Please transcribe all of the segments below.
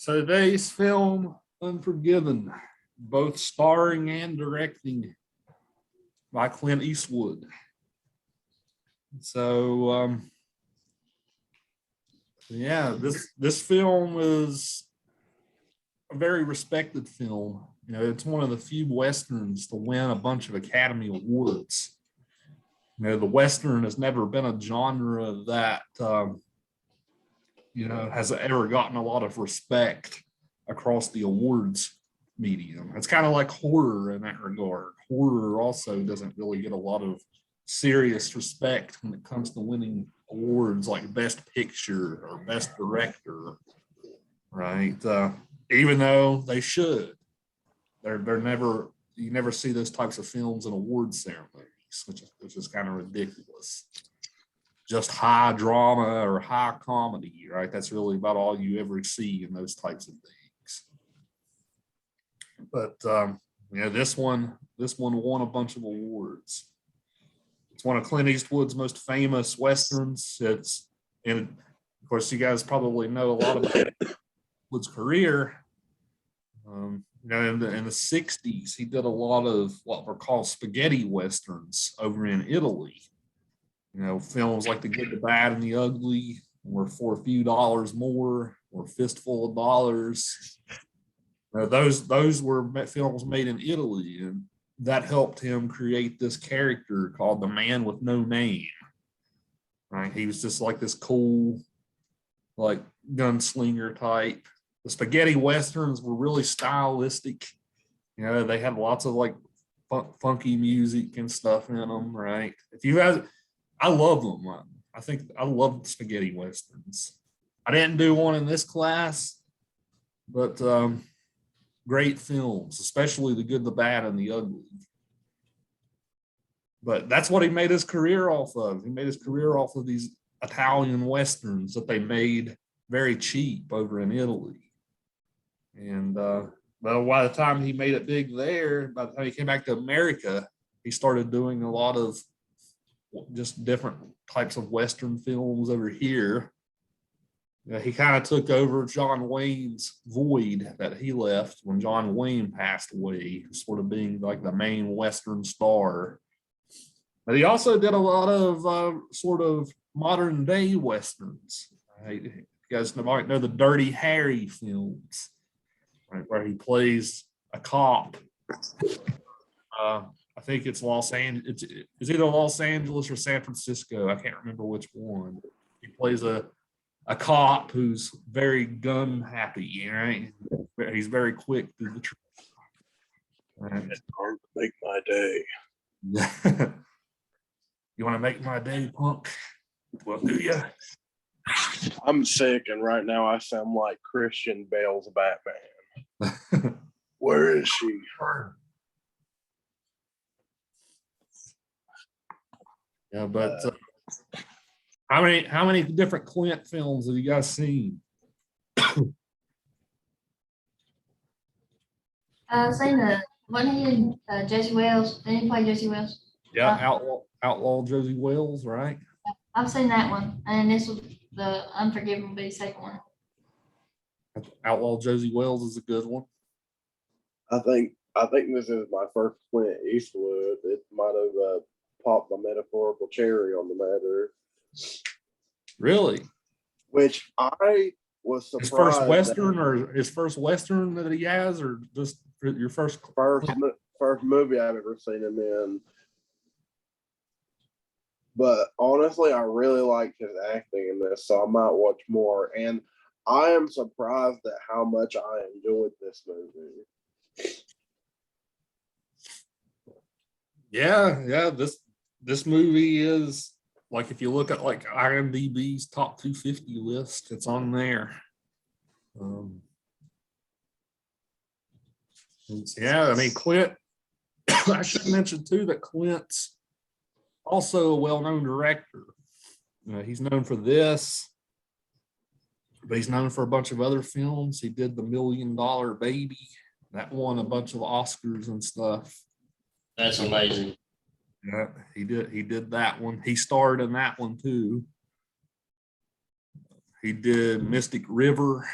So today's film, Unforgiven, both starring and directing by Clint Eastwood. So, yeah, this film is a very respected film. You know, it's one of the few Westerns to win a bunch of Academy Awards. You know, the Western has never been a genre that, has ever gotten a lot of respect across the awards medium. It's kind of like horror in that regard. Horror also doesn't really get a lot of serious respect when it comes to winning awards like Best Picture or Best Director, right? Even though they should. They're never, you never see those types of films in award ceremonies, which is kind of ridiculous. Just high drama or high comedy, right? That's really about all you ever see in those types of things. But this one won a bunch of awards. It's one of Clint Eastwood's most famous westerns. And of course, you guys probably know a lot about Eastwood's career. In the 60s, he did a lot of what were called spaghetti westerns over in Italy. You know, films like The Good, the Bad, and the Ugly, or For a Few Dollars More, or Fistful of Dollars. Those were films made in Italy, and that helped him create this character called the Man with No Name. Right? He was just like this cool, like gunslinger type. The spaghetti westerns were really stylistic. You know, they had lots of like funky music and stuff in them. Right? If you guys, I love them. I love spaghetti westerns. I didn't do one in this class, but great films, especially The Good, the Bad, and the Ugly. But that's what he made his career off of. He made his career off of these Italian westerns that they made very cheap over in Italy. And well, by the time he made it big there, by the time he came back to America, he started doing a lot of just different types of Western films over here. He kind of took over John Wayne's void that he left when John Wayne passed away, sort of being like the main Western star. But he also did a lot of sort of modern day Westerns. Right? You guys might know the Dirty Harry films, right, where he plays a cop. I think it's Los Angeles. It's either Los Angeles or San Francisco. I can't remember which one. He plays a cop who's very gun happy, right? He's very quick through the truth. It's hard to make my day. You want to make my day, punk? Well, do you? I'm sick, and right now I sound like Christian Bale's Batman. Where is she? Yeah, but how many different Clint films have you guys seen? I've seen the one he Jesse Wells. Didn't he play Jesse Wells? Yeah, Outlaw Josie Wells, right? I've seen that one, and this was the Unforgiven will be the second one. Outlaw Josie Wells is a good one. I think this is my first Clint Eastwood. It might have popped my metaphorical cherry on the matter. Really? Which I was surprised. His first Western that he has, or just your first movie I've ever seen him in. But honestly, I really liked his acting in this, so I might watch more. And I am surprised at how much I enjoyed this movie. Yeah. This movie is, like, if you look at like IMDb's top 250 list, it's on there. Yeah, I mean, Clint, I should mention too that Clint's also a well-known director. He's known for this, but he's known for a bunch of other films. He did The $1 Million Baby. That won a bunch of Oscars and stuff. That's amazing. Yeah, he did that one. He starred in that one too. He did Mystic River,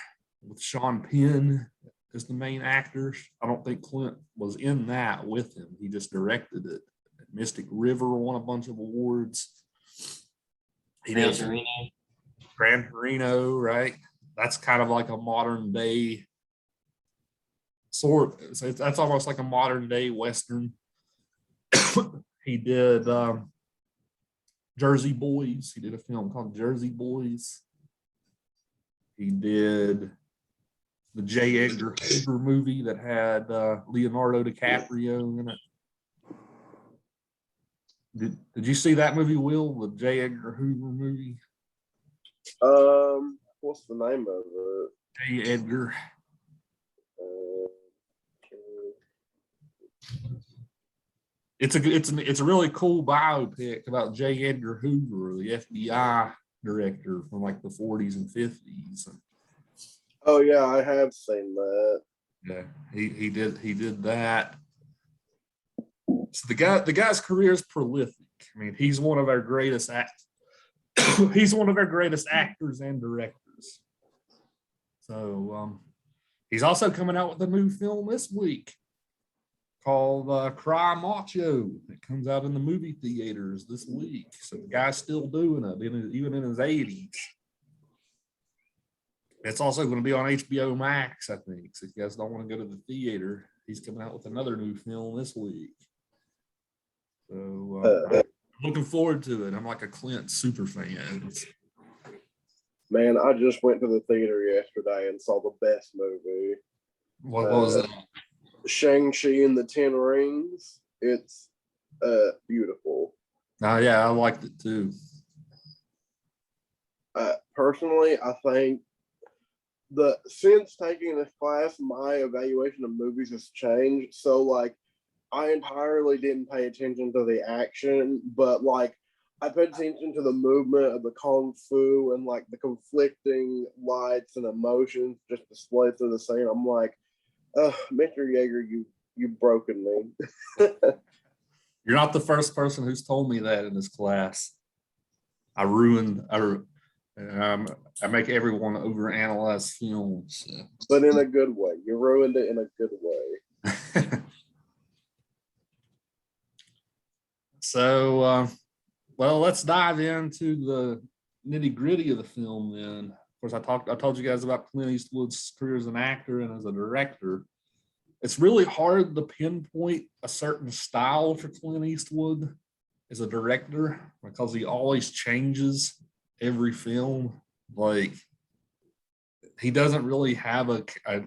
with Sean Penn as the main actors. I don't think Clint was in that with him. He just directed it. Mystic River won a bunch of awards. He Gran did Torino. Gran Torino, right? That's kind of like a modern day sort. So that's almost like a modern day Western. He did Jersey Boys. He did a film called Jersey Boys. He did the J. Edgar Hoover movie that had Leonardo DiCaprio in it. Did you see that movie, Will? The J. Edgar Hoover movie? What's the name of it? J. Edgar. It's a really cool biopic about J. Edgar Hoover, the FBI director from like the 40s and 50s. Oh yeah, I have seen that. Yeah, he did that. So the guy's career is prolific. I mean, he's one of our greatest he's one of our greatest actors and directors. So he's also coming out with a new film this week called Cry Macho. It comes out in the movie theaters this week. So the guy's still doing it, even in his 80s. It's also going to be on HBO Max, I think. So if you guys don't want to go to the theater, he's coming out with another new film this week. So I'm looking forward to it. I'm like a Clint super fan. Man, I just went to the theater yesterday and saw the best movie. What was it? Shang-Chi and the Ten Rings. It's beautiful. Oh yeah, I liked it too. Personally, I think since taking this class, my evaluation of movies has changed. So like I entirely didn't pay attention to the action, but like I paid attention to the movement of the kung fu and like the conflicting lights and emotions just displayed through the scene. I'm like, Mr. Yeager, you've broken me. You're not the first person who's told me that in this class. I make everyone overanalyze films. So. But in a good way. You ruined it in a good way. So, well, let's dive into the nitty gritty of the film then. Of course, I told you guys about Clint Eastwood's career as an actor and as a director. It's really hard to pinpoint a certain style for Clint Eastwood as a director because he always changes every film. Like, he doesn't really have a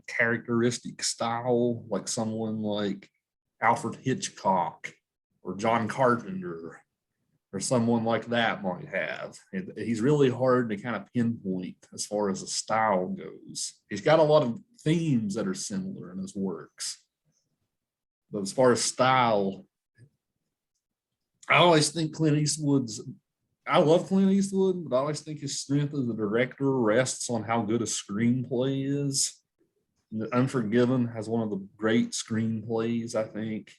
characteristic style like someone like Alfred Hitchcock or John Carpenter or someone like that might have. He's really hard to kind of pinpoint as far as the style goes. He's got a lot of themes that are similar in his works. But as far as style, I always think I love Clint Eastwood, but I always think his strength as a director rests on how good a screenplay is. Unforgiven has one of the great screenplays, I think.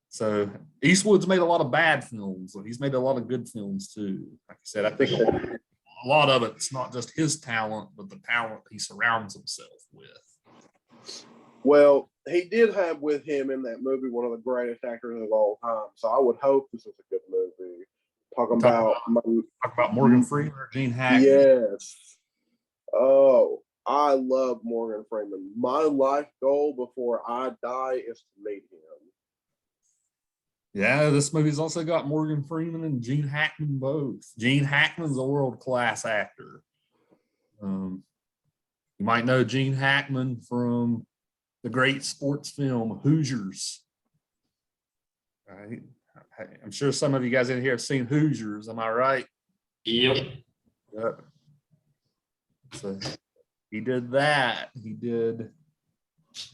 So Eastwood's made a lot of bad films, but he's made a lot of good films too. Like I said, I think a lot of it's not just his talent, but the talent he surrounds himself with. Well, he did have with him in that movie one of the greatest actors of all time. So I would hope this is a good movie. Talk about Morgan Freeman or Gene Hackman. Yes. Oh, I love Morgan Freeman. My life goal before I die is to meet him. Yeah, this movie's also got Morgan Freeman and Gene Hackman both. Gene Hackman's a world-class actor. You might know Gene Hackman from the great sports film Hoosiers. Right? I'm sure some of you guys in here have seen Hoosiers. Am I right? Yep. Yeah. So he did that. He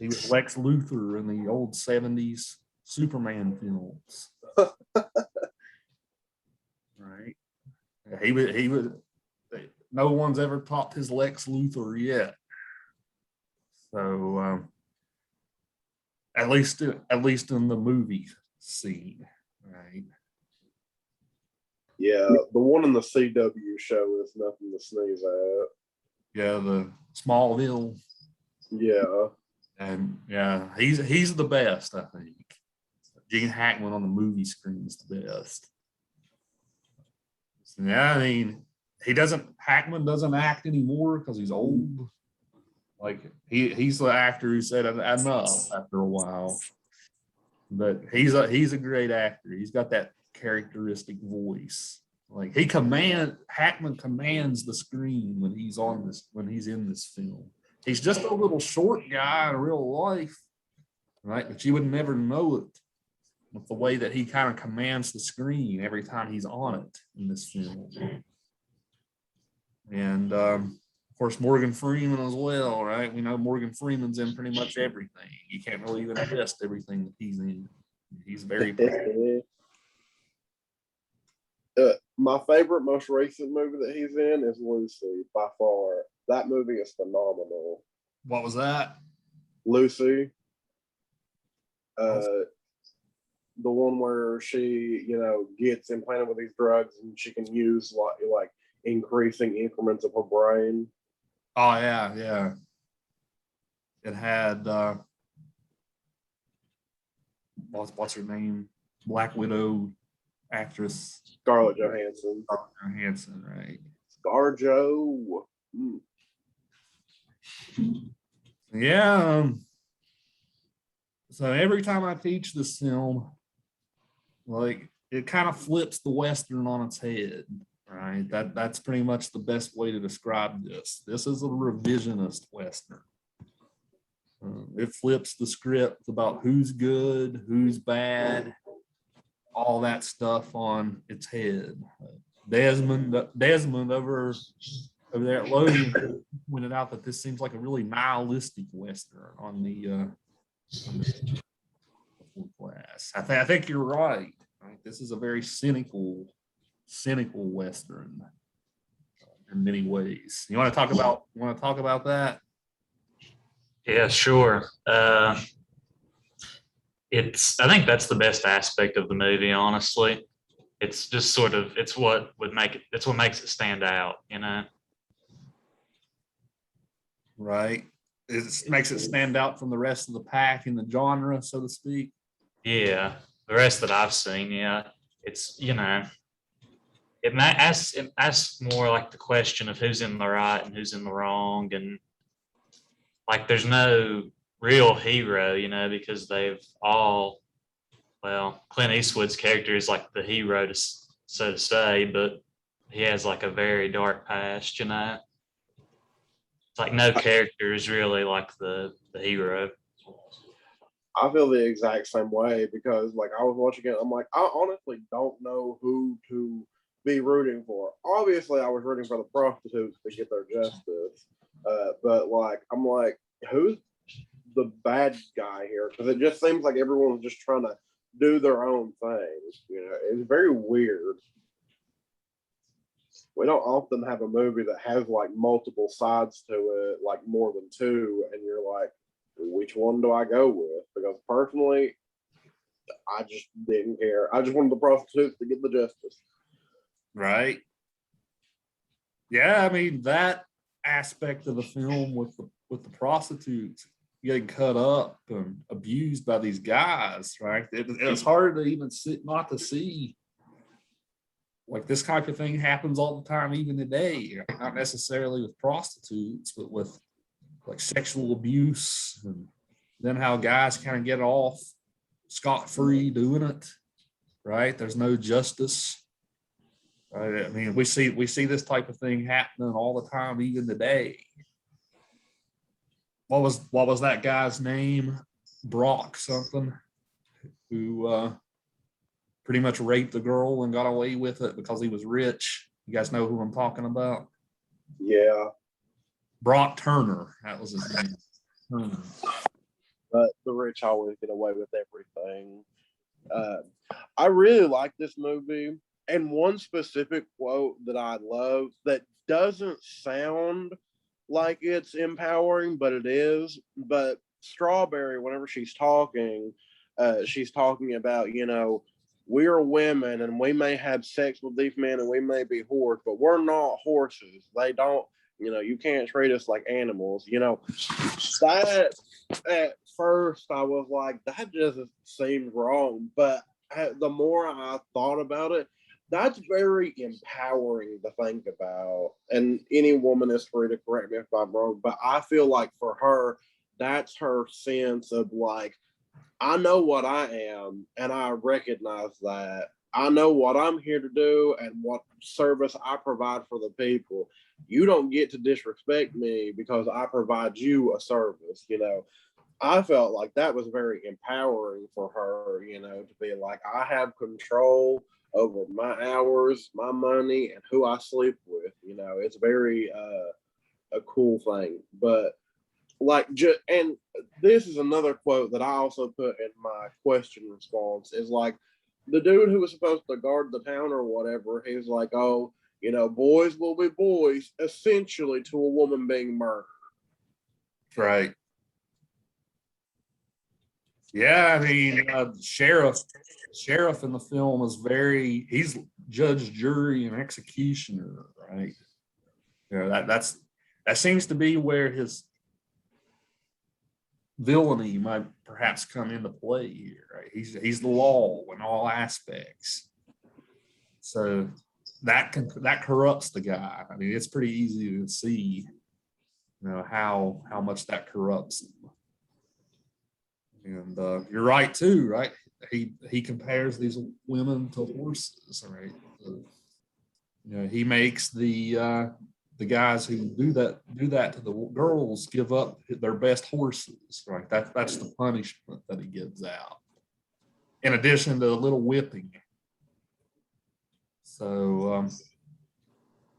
was Lex Luthor in the old 70s Superman films. Right. He was no one's ever topped his Lex Luthor yet. So at least in the movie scene, right? Yeah, the one in the CW show is nothing to sneeze at. Yeah, the Smallville. Yeah. And yeah, he's the best, I think. Gene Hackman on the movie screen is the best. Yeah, I mean, Hackman doesn't act anymore because he's old. Like he's the actor who said enough after a while. But he's a great actor. He's got that characteristic voice. Like Hackman commands the screen when he's in this film. He's just a little short guy in real life, right? But you would never know it with the way that he kind of commands the screen every time he's on it in this film. And of course, Morgan Freeman as well, right? We know Morgan Freeman's in pretty much everything. You can't really even list everything that he's in. He's very. My favorite, most recent movie that he's in is Lucy, by far. That movie is phenomenal. What was that? Lucy. The one where she, gets implanted with these drugs and she can use like increasing increments of her brain. Oh yeah. It had what's her name? Black Widow actress Scarlett Johansson. Right? ScarJo. Yeah. So every time I teach this film, like it kind of flips the Western on its head, right? That's pretty much the best way to describe this. This is a revisionist Western. It flips the script about who's good, who's bad, all that stuff on its head. Desmond over there at Logan pointed out that this seems like a really nihilistic Western on the class. I think you're right. This is a very cynical Western in many ways. You want to talk about that? Yeah, sure. I think that's the best aspect of the movie, honestly. It's just it's what makes it stand out, Right. It makes it stand out from the rest of the pack in the genre, so to speak. Yeah. The rest that I've seen, yeah. It's, it asks more like the question of who's in the right and who's in the wrong. And like, there's no real hero, because they've all, well, Clint Eastwood's character is like the hero, so to say, but he has like a very dark past, It's like no character is really like the hero. I feel the exact same way because, like, I was watching it. I'm like, I honestly don't know who to be rooting for. Obviously, I was rooting for the prostitutes to get their justice, but like, I'm like, who's the bad guy here? Because it just seems like everyone's just trying to do their own thing. It's very weird. We don't often have a movie that has like multiple sides to it, like more than two, and you're like, which one do I go with? Because personally, I just didn't care. I just wanted the prostitutes to get the justice. Right. Yeah, I mean that aspect of the film with the prostitutes getting cut up and abused by these guys, right? It's hard to even not to see. Like this type of thing happens all the time, even today. Not necessarily with prostitutes, but with like sexual abuse, and then how guys kind of get off scot-free doing it, right? There's no justice. Right? I mean, we see this type of thing happening all the time, even today. What was that guy's name? Brock something, who pretty much raped the girl and got away with it because he was rich. You guys know who I'm talking about? Yeah. Brock Turner. That was his name. Turner. But the rich always get away with everything. I really like this movie. And one specific quote that I love that doesn't sound like it's empowering, but it is. But Strawberry, whenever she's talking about, we're women and we may have sex with these men and we may be whores, but we're not horses. They don't You can't treat us like animals. That at first I was like, that doesn't seem wrong. But the more I thought about it, that's very empowering to think about. And any woman is free to correct me if I'm wrong, but I feel like for her, that's her sense of like, I know what I am and I recognize that. I know what I'm here to do and what service I provide for the people. You don't get to disrespect me because I provide you a service. I felt like that was very empowering for her, to be like, I have control over my hours, my money, and who I sleep with. It's very a cool thing. But and this is another quote that I also put in my question response is like the dude who was supposed to guard the town or whatever, he's like, oh, boys will be boys, essentially to a woman being murdered. Right. Yeah, I mean, sheriff in the film is he's judge, jury, and executioner, right? That seems to be where his villainy might perhaps come into play here, right? He's the law in all aspects. So that corrupts the guy. I mean, it's pretty easy to see, how much that corrupts him. And you're right too, right? He compares these women to horses, right? He makes the guys who do that to the girls give up their best horses, right? That's the punishment that he gives out, in addition to a little whipping. So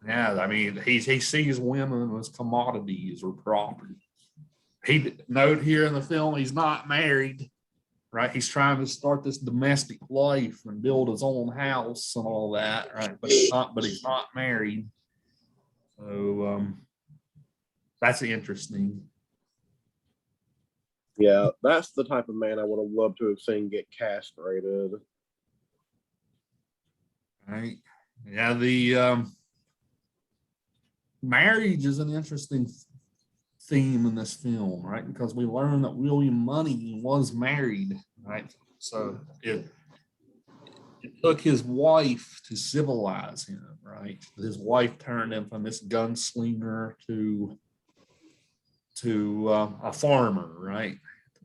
yeah, I mean, he sees women as commodities or property. He note here in the film he's not married, right? He's trying to start this domestic life and build his own house and all that, right? But he's not married. So that's interesting. Yeah, that's the type of man I would have loved to have seen get castrated. Right. Yeah, the marriage is an interesting theme in this film, right? Because we learn that William Money was married, right? So it took his wife to civilize him, right? His wife turned him from this gunslinger to a farmer, right?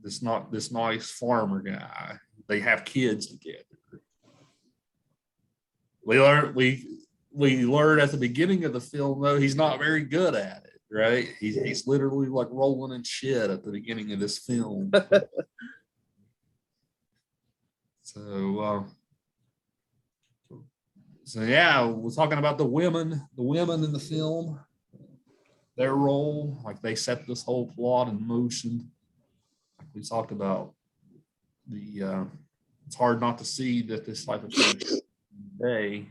This nice farmer guy. They have kids together. We learn at the beginning of the film, though, he's not very good at it, right? He's literally like rolling in shit at the beginning of this film. So yeah, we're talking about the women in the film, their role, like they set this whole plot in motion. We talked about it's hard not to see that this type of thing today.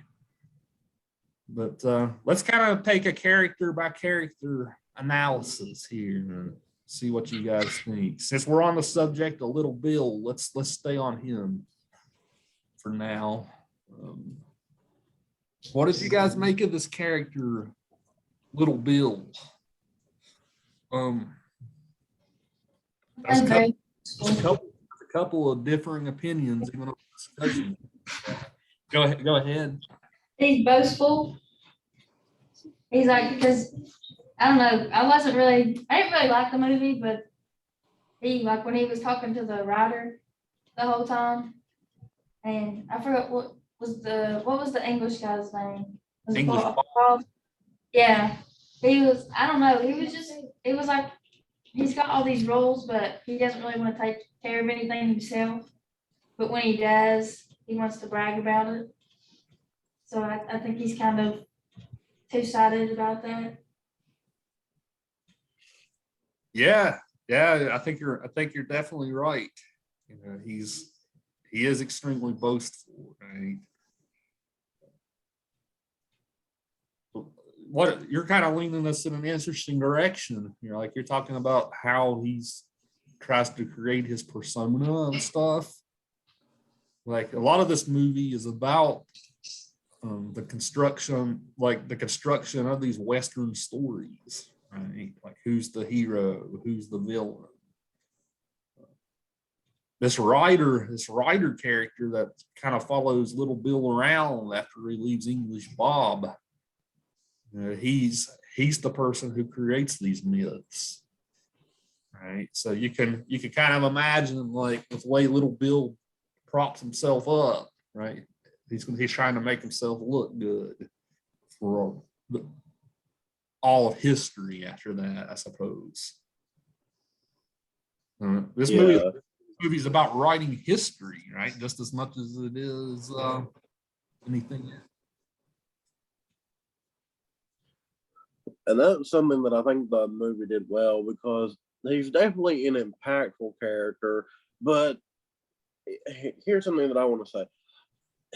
But let's kind of take a character by character analysis here and see what you guys think. Since we're on the subject of Little Bill, let's stay on him for now. What did you guys make of this character, Little Bill? There's a couple of differing opinions even on the discussion. Go ahead. He's boastful. He's like, because I don't know, I didn't really like the movie, but he, like, when he was talking to the writer the whole time, and I forgot what was the English guy's name? Was it English Bob? Yeah, he was, I don't know, it was like, he's got all these roles, but he doesn't really want to take care of anything himself. But when he does, he wants to brag about it. So I think he's kind of two-sided about that. Yeah, I think you're definitely right. He is extremely boastful, right? What you're kind of leaning us in an interesting direction. Like you're talking about how he's tries to create his persona and stuff. Like a lot of this movie is about the construction, like the construction of these Western stories, right? Like who's the hero, who's the villain. This writer character that kind of follows little Bill around after he leaves English Bob. He's the person who creates these myths, right? So you can kind of imagine, like, with the way little Bill props himself up, right? He's trying to make himself look good for all of history after that, I suppose. This movie's about writing history, right? Just as much as it is anything. And that's something that I think the movie did well, because he's definitely an impactful character. But here's something that I want to say.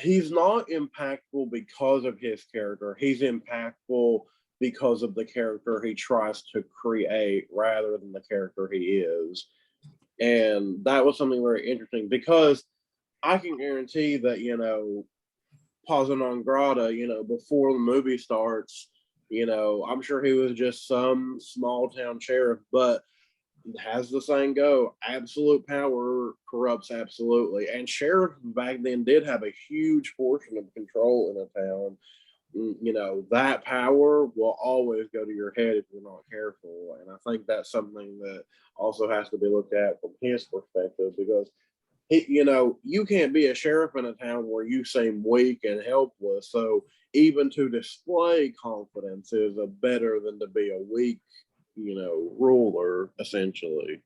He's not impactful because of his character. He's impactful because of the character he tries to create rather than the character he is. And that was something very interesting, because I can guarantee that, Pausa non grata, before the movie starts, I'm sure he was just some small town sheriff, but has the saying go, absolute power corrupts absolutely. And sheriffs back then did have a huge portion of control in a town. That power will always go to your head if you're not careful. And I think that's something that also has to be looked at from his perspective, because you can't be a sheriff in a town where you seem weak and helpless. So even to display confidence is better than to be a weak, ruler, essentially.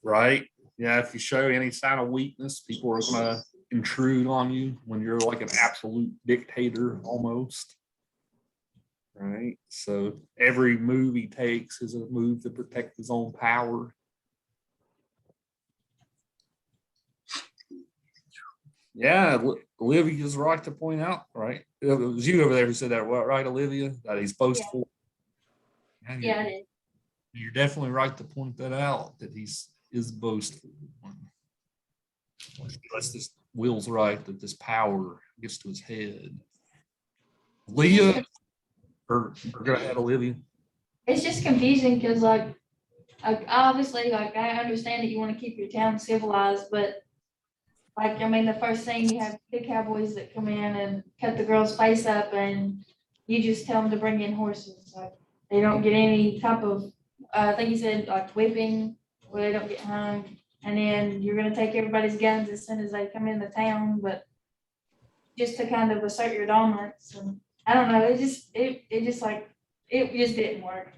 Right. Yeah. If you show any sign of weakness, people are going to intrude on you when you're like an absolute dictator almost. Right. So every move he takes is a move to protect his own power. Yeah, Olivia's right to point out, right? It was you over there who said that, right, Olivia? That he's boastful. Yeah, it is. You're definitely right to point that out, that he's is boastful. Unless this Will's right, that this power gets to his head. Leah, or go ahead, Olivia. It's just confusing because, like, obviously, like, I understand that you want to keep your town civilized, but, like, I mean, the first thing you have the cowboys that come in and cut the girl's face up, and you just tell them to bring in horses. Like, they don't get any type of, I think you said, like, whipping, where they don't get hung. And then you're gonna take everybody's guns as soon as they come in the town, but just to kind of assert your dominance. And I don't know, it just didn't work.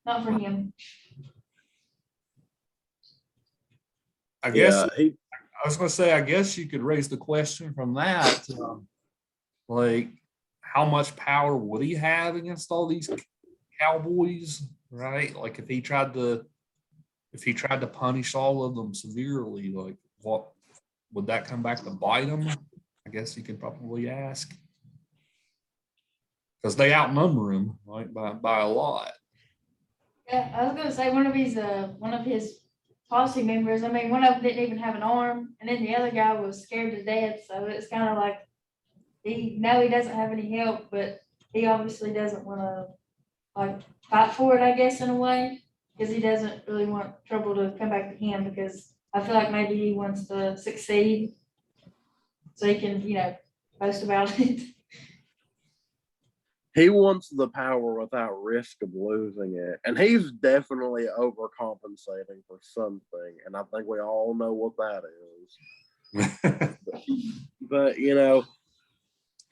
Not for him. I guess Yeah, I was going to say, I guess you could raise the question from that, like, how much power would he have against all these cowboys, right? Like, if he tried to punish all of them severely, like, what would that come back to bite him? I guess you could probably ask, because they outnumber him, right, by a lot. Yeah, I was gonna say one of his posse members. I mean, one of them didn't even have an arm, and then the other guy was scared to death. So it's kind of like he doesn't have any help, but he obviously doesn't want to, like, fight for it, I guess, in a way, because he doesn't really want trouble to come back to him, because I feel like maybe he wants to succeed so he can, boast about it. he wants the power without risk of losing it. And he's definitely overcompensating for something. And I think we all know what that is. But,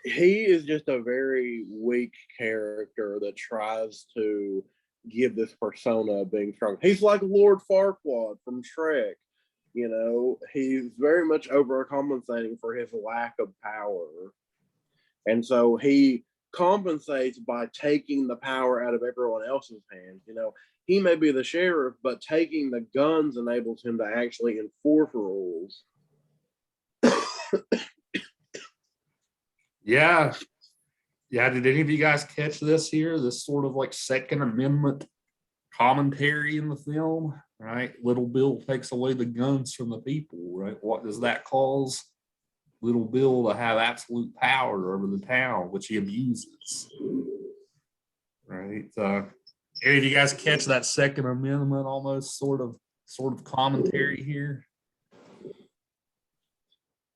he is just a very weak character that tries to give this persona of being strong. He's like Lord Farquaad from Shrek. He's very much overcompensating for his lack of power. And so he compensates by taking the power out of everyone else's hands. He may be the sheriff, but taking the guns enables him to actually enforce rules. Yeah. Did any of you guys catch this here? This sort of like Second Amendment commentary in the film, right? Little Bill takes away the guns from the people, right? What does that cause Little Bill to have absolute power over the town, which he abuses, right? Any of you guys catch that Second Amendment almost sort of commentary here?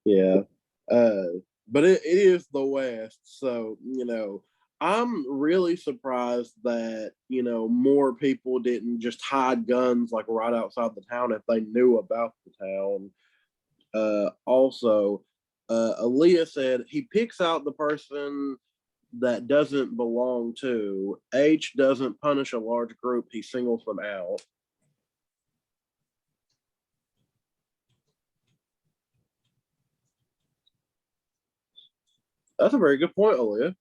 Yeah. But it is the West. So, I'm really surprised that, more people didn't just hide guns like right outside the town if they knew about the town. Also, Aaliyah said he picks out the person that doesn't belong to. H doesn't punish a large group, he singles them out. That's a very good point, Aaliyah.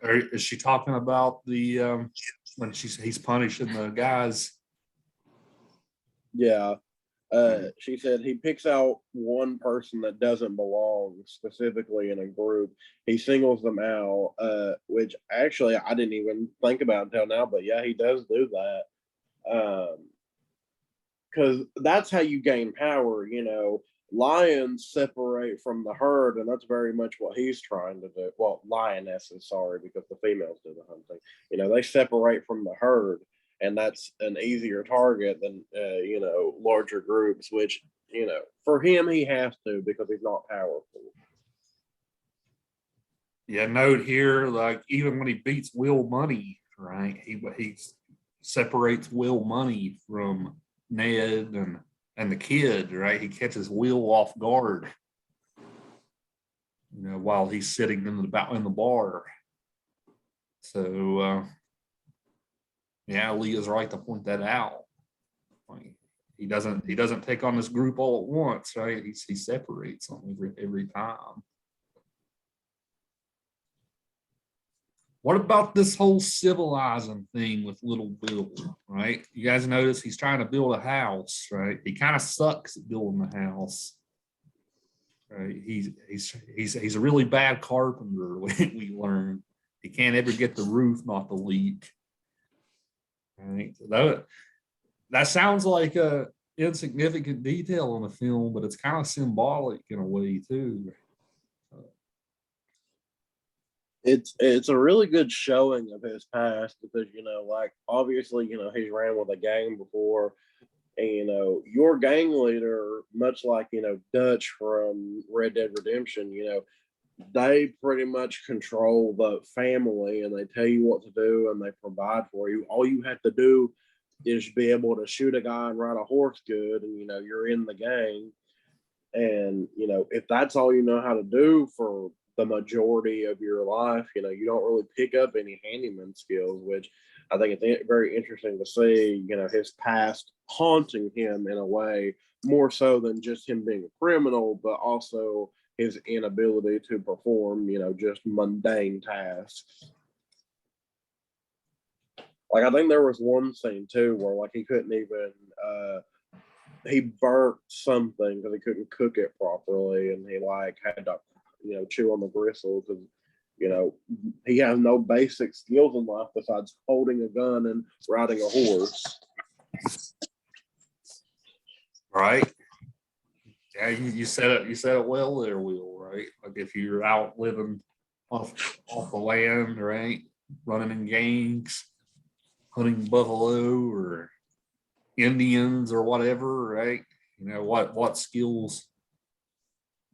Or is she talking about the when he's punishing the guys? Yeah. She said he picks out one person that doesn't belong specifically in a group. He singles them out, which actually I didn't even think about until now. But yeah, he does do that. Because that's how you gain power. Lions separate from the herd, and that's very much what he's trying to do. Well, lionesses, sorry, because the females do the hunting. They separate from the herd, and that's an easier target than larger groups. Which for him, he has to because he's not powerful. Yeah, note here, like even when he beats Will Money, right? He separates Will Money from Ned and the kid, right? He catches Will off guard, while he's sitting in the bar. So yeah, Leah's right to point that out. Like, he doesn't take on this group all at once, right? He separates them every time. What about this whole civilizing thing with Little Bill, right? You guys notice he's trying to build a house, right? He kind of sucks at building the house. Right? He's a really bad carpenter, we learned. He can't ever get the roof not to leak. Right? So that sounds like a insignificant detail in the film, but it's kind of symbolic in a way too. It's a really good showing of his past because like obviously he's ran with a gang before, and your gang leader, much like Dutch from Red Dead Redemption, they pretty much control the family and they tell you what to do and they provide for you. All you have to do is be able to shoot a guy and ride a horse good, and you're in the gang. And if that's all you know how to do for the majority of your life, you don't really pick up any handyman skills, which I think it's very interesting to see, his past haunting him in a way, more so than just him being a criminal, but also his inability to perform, just mundane tasks. Like, I think there was one scene too where like he couldn't even he burnt something because he couldn't cook it properly, and he like had to chew on the gristle because he has no basic skills in life besides holding a gun and riding a horse. Right. Yeah, you said it well there, Will, right? Like if you're out living off the land, right? Running in gangs, hunting buffalo or Indians or whatever, right? What skills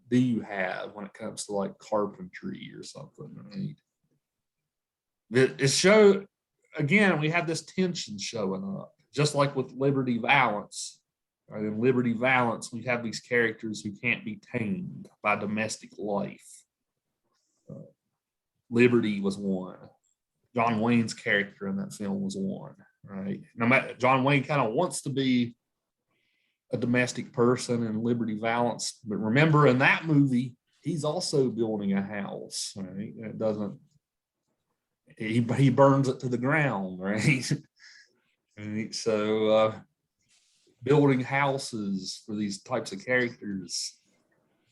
do you have when it comes to like carpentry or something, right? It show again, we have this tension showing up, just like with Liberty Valance. Right? In Liberty Valance, we have these characters who can't be tamed by domestic life. Liberty was one. John Wayne's character in that film was one, right? No matter, John Wayne kind of wants to be a domestic person in Liberty Valance, but remember in that movie, he's also building a house, right? It doesn't, he burns it to the ground, right? Right? So building houses for these types of characters,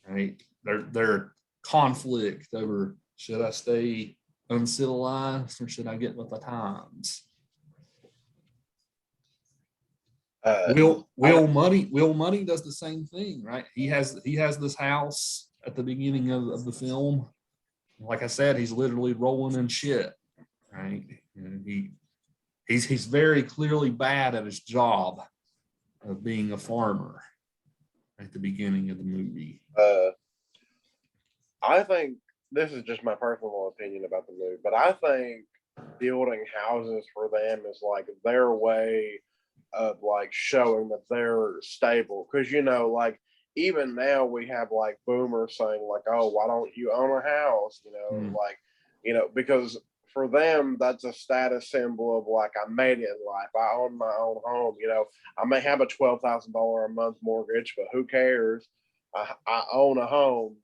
right? They're conflict over should I stay uncivilized, or should I get with the times? Will Money does the same thing, right? He has this house at the beginning of the film. Like I said, he's literally rolling in shit, right? And he's very clearly bad at his job of being a farmer at the beginning of the movie. I think this is just my personal opinion about the movie, but I think building houses for them is like their way of like showing that they're stable. Because like even now we have like boomers saying like, "Oh, why don't you own a house?" Like because for them that's a status symbol of like I made it in life. I own my own home. I may have a $12,000 a month mortgage, but who cares? I own a home.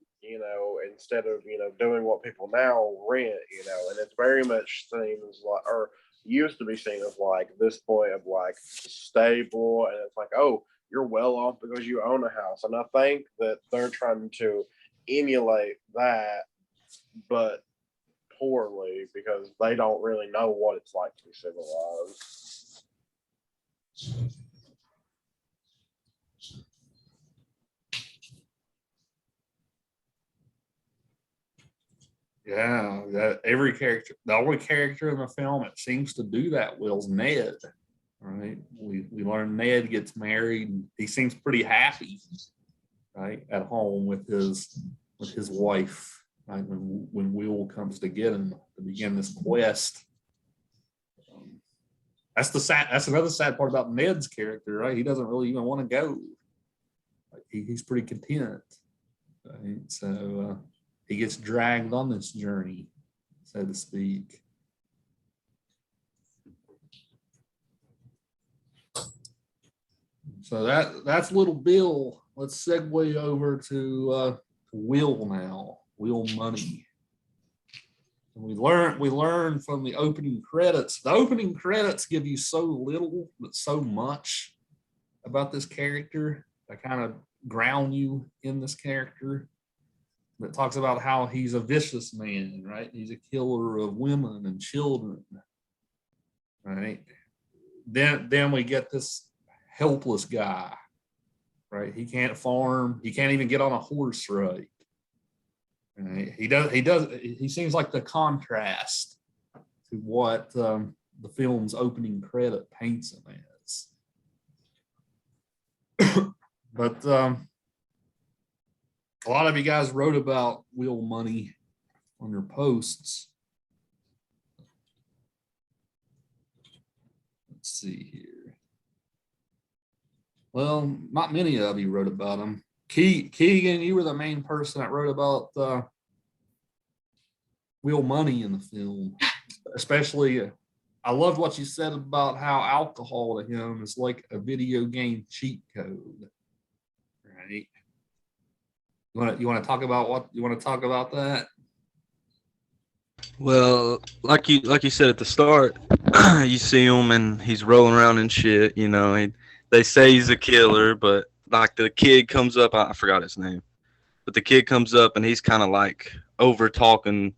Instead of doing what people now rent. And it's very much seen as like, or used to be seen as like this point of like stable, and it's like, oh, you're well off because you own a house. And I think that they're trying to emulate that, but poorly, because they don't really know what it's like to be civilized. Yeah, the only character in the film that seems to do that, Will's Ned. Right? We learn Ned gets married, and he seems pretty happy, right, at home with his wife. Right? When Will comes to get him to begin this quest. That's another sad part about Ned's character, right? He doesn't really even want to go. Like, he's pretty content. Right? So he gets dragged on this journey, so to speak. So that's little Bill. Let's segue over to Will now. Will Money. And we learn from the opening credits. The opening credits give you so little but so much about this character. They kind of ground you in this character. That talks about how he's a vicious man, right? He's a killer of women and children, right? Then we get this helpless guy, right? He can't farm. He can't even get on a horse, right? Right? He seems like the contrast to what the film's opening credit paints him as. But a lot of you guys wrote about Will Money on your posts. Let's see here. Well, not many of you wrote about him. Keegan, you were the main person that wrote about Will Money in the film. Especially, I loved what you said about how alcohol to him is like a video game cheat code. Right? You want to talk about that? Well, like you said at the start, you see him and he's rolling around in shit. They say he's a killer, but like the kid comes up, I forgot his name, but the kid comes up and he's kind of like over talking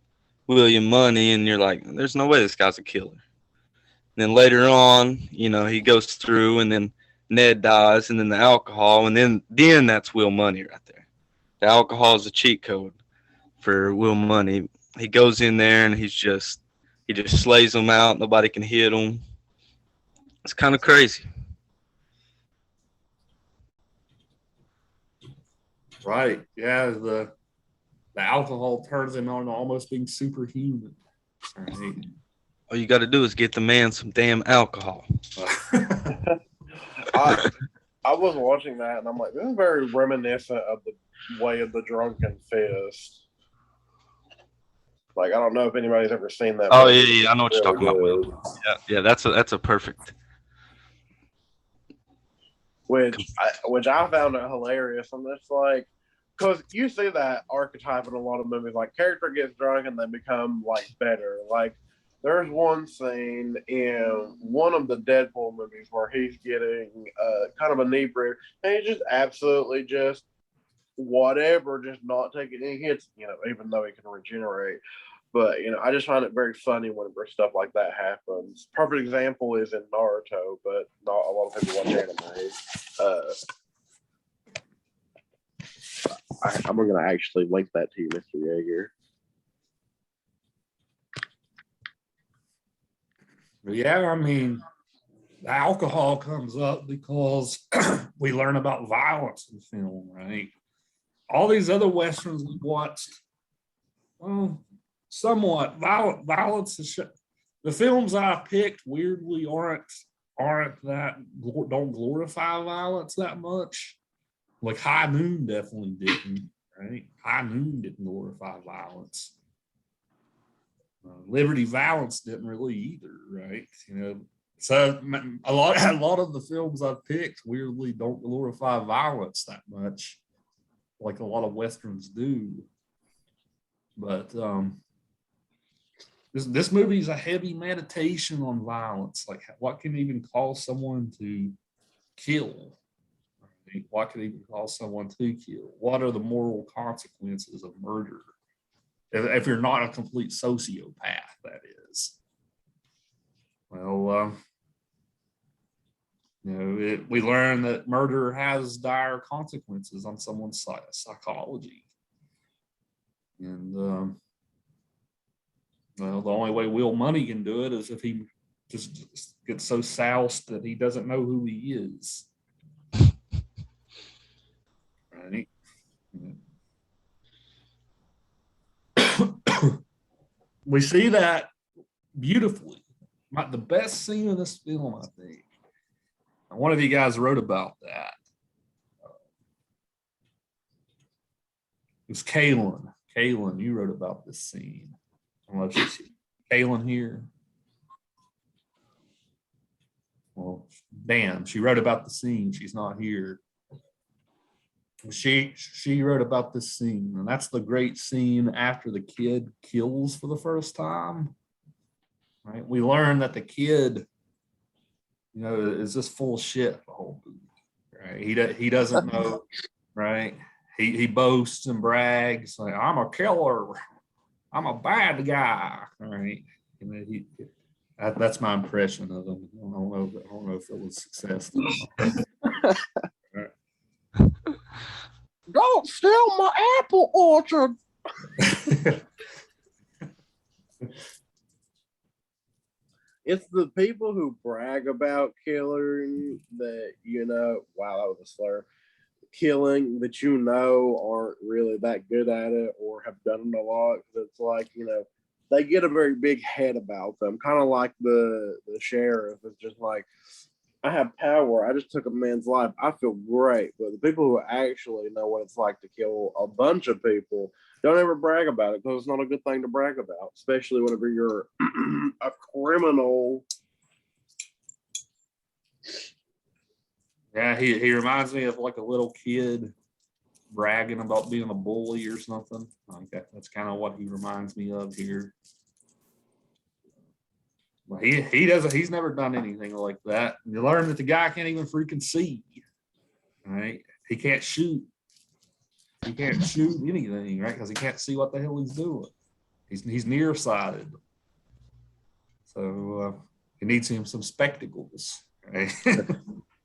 William Money, and you're like, there's no way this guy's a killer. And then later on, he goes through, and then Ned dies, and then the alcohol, and then that's Will Money right there. The alcohol is a cheat code for Will Money. He goes in there and he just slays them out. Nobody can hit him. It's kind of crazy. Right. Yeah. The alcohol turns him on almost being superhuman. Right. All you got to do is get the man some damn alcohol. I was watching that and I'm like, this is very reminiscent of the way of the Drunken Fist. Like, I don't know if anybody's ever seen that. Oh yeah, I know what you're talking about. Yeah, that's a perfect. Which I found it hilarious. I'm just like, because you see that archetype in a lot of movies. Like, character gets drunk and they become like better. Like, there's one scene in one of the Deadpool movies where he's getting kind of inebriated, and he's just absolutely just whatever, just not taking any hits, even though he can regenerate. But I just find it very funny whenever stuff like that happens. Perfect example is in Naruto, but not a lot of people watch anime. I'm gonna actually link that to you, Mr. Yeager. Yeah, I mean, alcohol comes up because we learn about violence in film, right? All these other westerns we watched, well, somewhat violence is the films I picked weirdly aren't that don't glorify violence that much. Like High Noon definitely didn't, right? High Noon didn't glorify violence. Liberty Valance didn't really either, right? So a lot of the films I've picked weirdly don't glorify violence that much, like a lot of westerns do. But this movie is a heavy meditation on violence. Like, what can even cause someone to kill? What can even cause someone to kill? What are the moral consequences of murder? If you're not a complete sociopath, that is. Well, we learn that murder has dire consequences on someone's psychology. And, well, the only way Will Money can do it is if he just gets so soused that he doesn't know who he is. Right? We see that beautifully. The best scene in this film, I think. One of you guys wrote about that. It was Kaylin. Kaylin, you wrote about this scene. I don't know if she's Kaylin here. Well, damn, she wrote about the scene. She's not here. She wrote about this scene, and that's the great scene after the kid kills for the first time. Right? We learn that the kid, is just full of shit the whole movie. Right? He doesn't know. Right? He boasts and brags like, I'm a killer. I'm a bad guy. All right. That's my impression of him. I don't know if it was successful. Don't steal my apple orchard. It's the people who brag about killing that, wow, that was a slur. Killing that aren't really that good at it or have done it a lot. It's like, they get a very big head about them. Kind of like the sheriff is just like, I have power. I just took a man's life. I feel great. But the people who actually know what it's like to kill a bunch of people don't ever brag about it because it's not a good thing to brag about, especially whenever you're a criminal. Yeah, he reminds me of like a little kid bragging about being a bully or something. Like that's kind of what he reminds me of here. Well, he's never done anything like that. You learn that the guy can't even freaking see. Right? He can't shoot. He can't shoot anything, right? Because he can't see what the hell he's doing. He's nearsighted. So he needs him some spectacles. Right?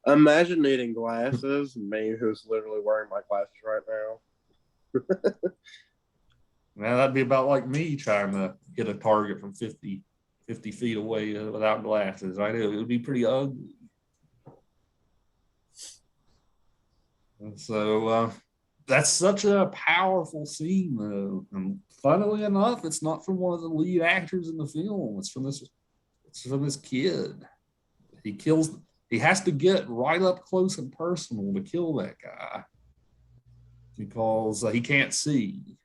Imagine needing glasses. Me, who's literally wearing my glasses right now. Now that'd be about like me trying to hit a target from 50 feet away without glasses, right? It would be pretty ugly. And so that's such a powerful scene, though. And funnily enough, it's not from one of the lead actors in the film. It's from this kid. He has to get right up close and personal to kill that guy because he can't see.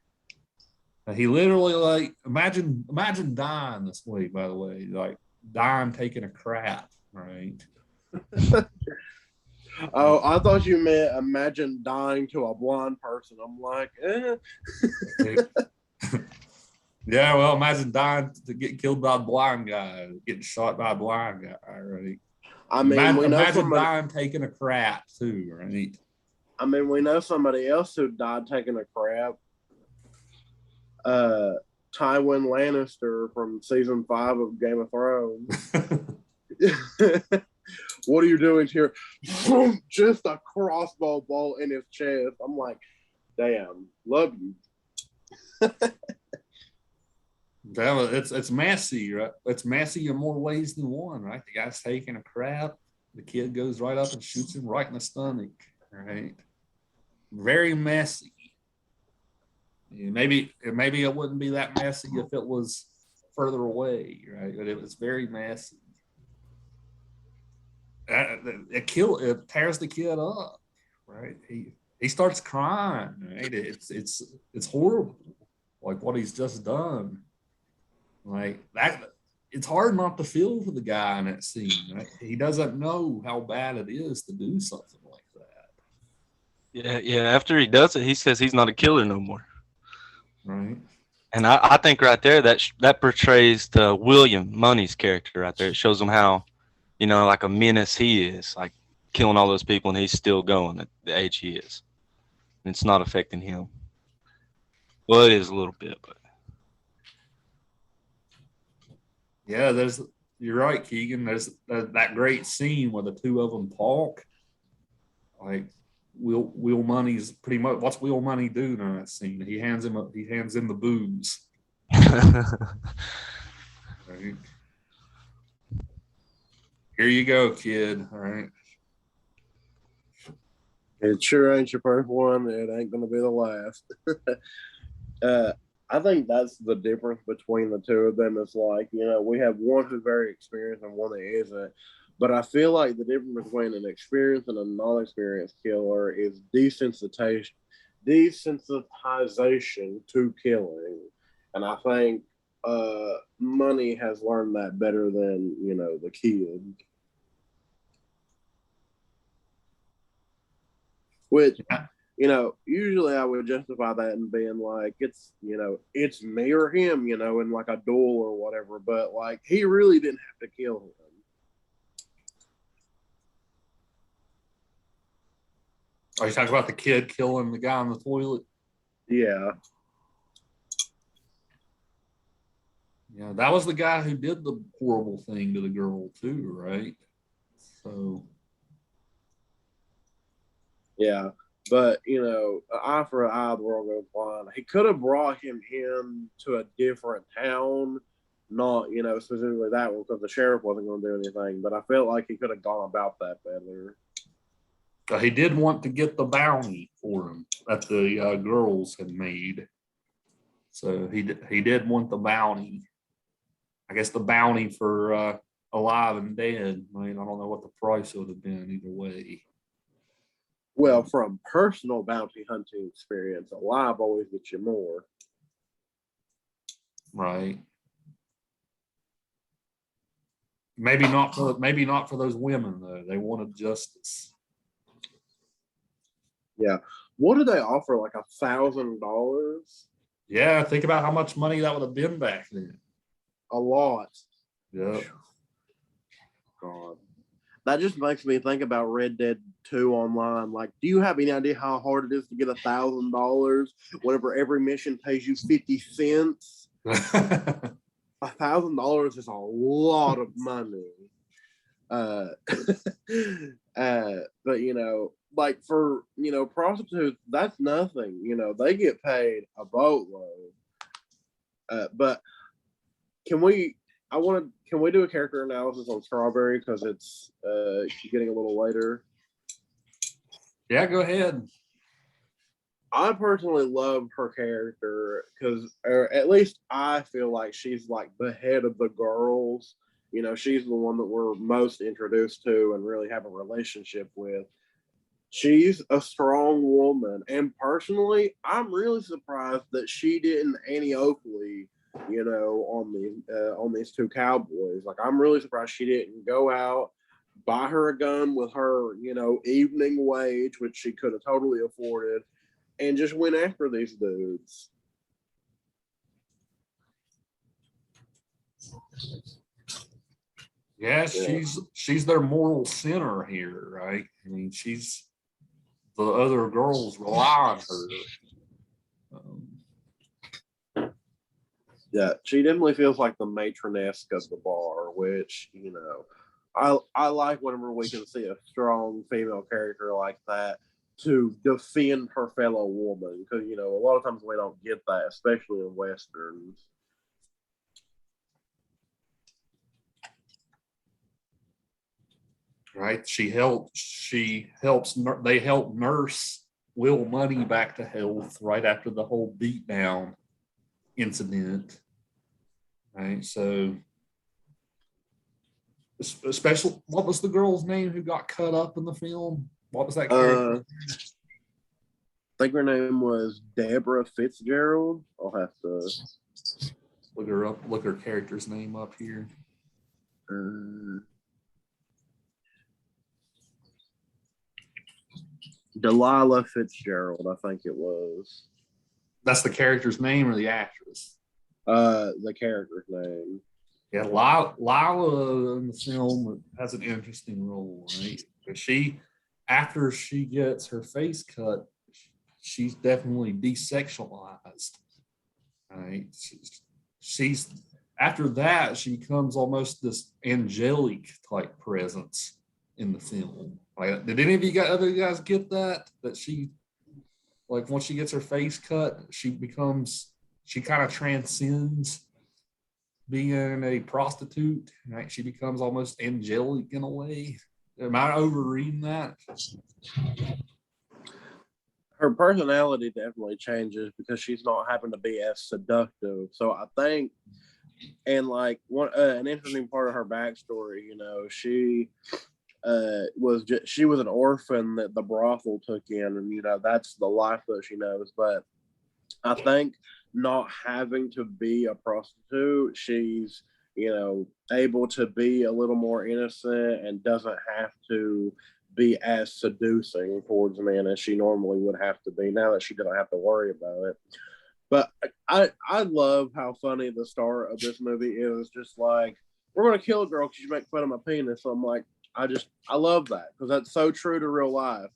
He literally, like, imagine dying this way, by the way, like dying taking a crap, right? Oh, I thought you meant imagine dying to a blind person. I'm like, Yeah, well, imagine dying to get killed by a blind guy, getting shot by a blind guy, right? I mean, imagine dying taking a crap too, right? I mean, we know somebody else who died taking a crap. Tywin Lannister from season 5 of Game of Thrones. What are you doing here? Just a crossbow bolt in his chest. I'm like, damn, love you. It's messy, right? It's messy in more ways than one, right? The guy's taking a crap. The kid goes right up and shoots him right in the stomach, right? Very messy. Maybe it wouldn't be that messy if it was further away, right? But it was very messy. It tears the kid up, right? He starts crying, right? It's horrible, like what he's just done. Like that, it's hard not to feel for the guy in that scene. Right? He doesn't know how bad it is to do something like that. Yeah. After he does it, he says he's not a killer no more. Right. And I think right there that portrays the William Money's character right there. It shows him how, like a menace he is, like killing all those people, and he's still going at the age he is. And it's not affecting him. Well, it is a little bit, but. Yeah, you're right, Keegan. There's that great scene where the two of them talk. Like Will Money's pretty much, what's Will Money do in that scene? He hands him the booze. Right. Here you go, kid. All right. It sure ain't your first one. It ain't gonna be the last. I think that's the difference between the two of them. Is like, we have one who's very experienced and one that isn't. But I feel like the difference between an experienced and a non-experienced killer is desensitization to killing. And I think Money has learned that better than, the kid. Which, usually I would justify that in being like, it's me or him, in like a duel or whatever. But like, he really didn't have to kill him. Are you talking about the kid killing the guy in the toilet? Yeah. Yeah, that was the guy who did the horrible thing to the girl too, right? So. Yeah. But, an eye for an eye, the world goes blind. He could have brought him in to a different town, not, specifically that one, because the sheriff wasn't going to do anything. But I felt like he could have gone about that better. He did want to get the bounty for him that the girls had made. So he did want the bounty. I guess the bounty for alive and dead. I mean, I don't know what the price would have been either way. Well, from personal bounty hunting experience, alive always gets you more. Right. Maybe not for those women though. They wanted justice. Yeah. What did they offer? Like $1,000? Yeah, think about how much money that would have been back then. A lot. Yeah. God. That just makes me think about Red Dead 2 online. Like, do you have any idea how hard it is to get $1,000 whenever every mission pays you 50 cents? $1,000 is a lot of money. But like for prostitutes, that's nothing. They get paid a boatload. But can we do a character analysis on Strawberry, because it's getting a little later? Yeah, go ahead. I personally love her character because, or at least I feel like she's like the head of the girls. She's the one that we're most introduced to and really have a relationship with. She's a strong woman, and personally, I'm really surprised that she didn't Annie Oakley, on these two cowboys. Like, I'm really surprised she didn't go out, buy her a gun with her, evening wage, which she could have totally afforded, and just went after these dudes. Yeah, she's their moral center here, right? I mean, the other girls rely on her. Yeah, she definitely feels like the matronesque of the bar, which, you know, I like whenever we can see a strong female character like that to defend her fellow woman, because, you know, a lot of times we don't get that, especially in westerns. Right? They help nurse Will Money back to health right after the whole beatdown incident. Right. So, especially, what was the girl's name who got cut up in the film? What was that character? I think her name was Deborah Fitzgerald. I'll have to Look her up, look her character's name up here. Delilah Fitzgerald, I think it was. That's the character's name or the actress? The character's name. Yeah, Lila in the film has an interesting role, right? Because after she gets her face cut, she's definitely desexualized, right? She's after that, she becomes almost this angelic type presence in the film. Like, did any of you other guys get that? That she, like, once she gets her face cut, she kind of transcends being a prostitute, right? She becomes almost angelic in a way. Am I overreading that? Her personality definitely changes because she's not having to be as seductive. So I think, and like an interesting part of her backstory, you know, she was an orphan that the brothel took in, and you know that's the life that she knows. But I think not having to be a prostitute, she's, you know, able to be a little more innocent and doesn't have to be as seducing towards men as she normally would have to be now that she doesn't have to worry about it. But I love how funny the start of this movie is. Just like, we're gonna kill a girl because you make fun of my penis. So I'm like, I love that because that's so true to real life.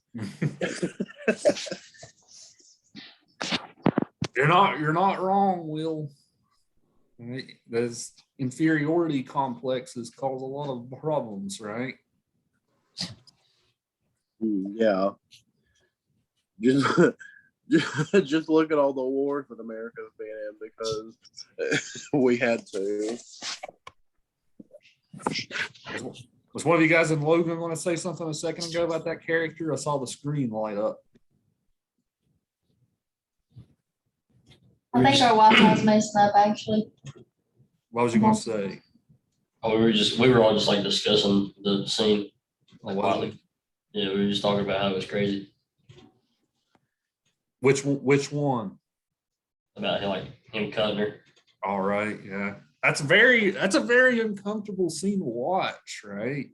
You're not wrong, Will. Those inferiority complexes cause a lot of problems, right? Yeah. Just look at all the wars that America's been in because we had to. Was one of you guys in Logan going to say something a second ago about that character? I saw the screen light up. I think our Wi-Fi's messing up, actually. What was you going to say? Oh, we were all just like discussing the scene. Oh, Like, was quietly. it? Yeah, we were just talking about how it was crazy. Which one? About him cutting her. All right, yeah. That's a very uncomfortable scene to watch, right?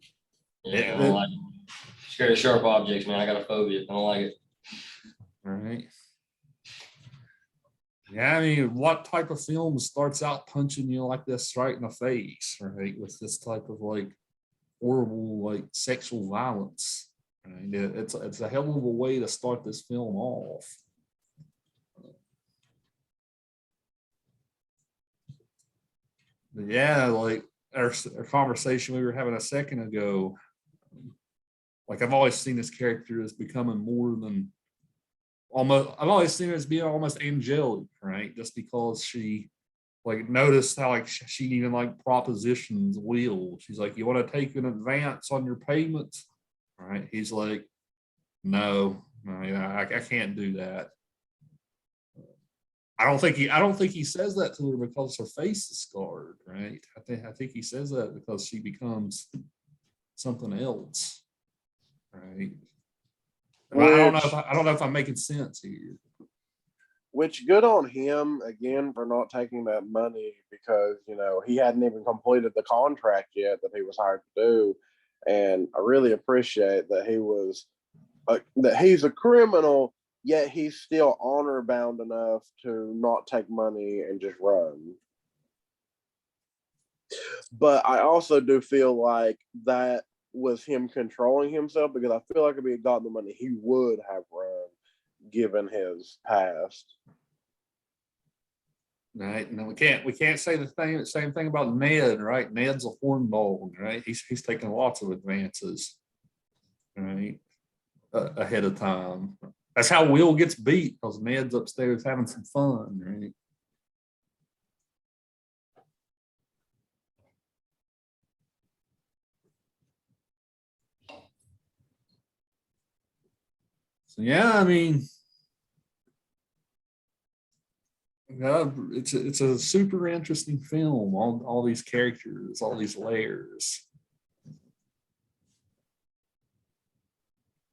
Yeah, I don't like it. Scary sharp objects, man. I got a phobia. I don't like it. All right. Yeah, I mean, what type of film starts out punching you like this right in the face, right? With this type of like horrible like sexual violence. Right? It's a hell of a way to start this film off. But yeah, like our conversation we were having a second ago. Like, I've always seen this character as becoming more than almost. I've always seen her as being almost angelic, right? Just because she, like, noticed how like she even like propositions Will. She's like, "You want to take an advance on your payments?" Right? He's like, "No, I can't do that." I don't think he says that to her because her face is scarred, right? I think he says that because she becomes something else, right? I don't know if I'm making sense here. Which good on him again for not taking that money because, you know, he hadn't even completed the contract yet that he was hired to do, and I really appreciate that that he's a criminal, yet he's still honor bound enough to not take money and just run. But I also do feel like that was him controlling himself because I feel like if he had gotten the money, he would have run given his past. right? And then we can't say the same thing about Ned, right? Ned's a hornball, right? He's taking lots of advances, right? Ahead of time. That's how Will gets beat, because Ned's upstairs having some fun, right? So yeah, I mean, it's a super interesting film. All these characters, all these layers.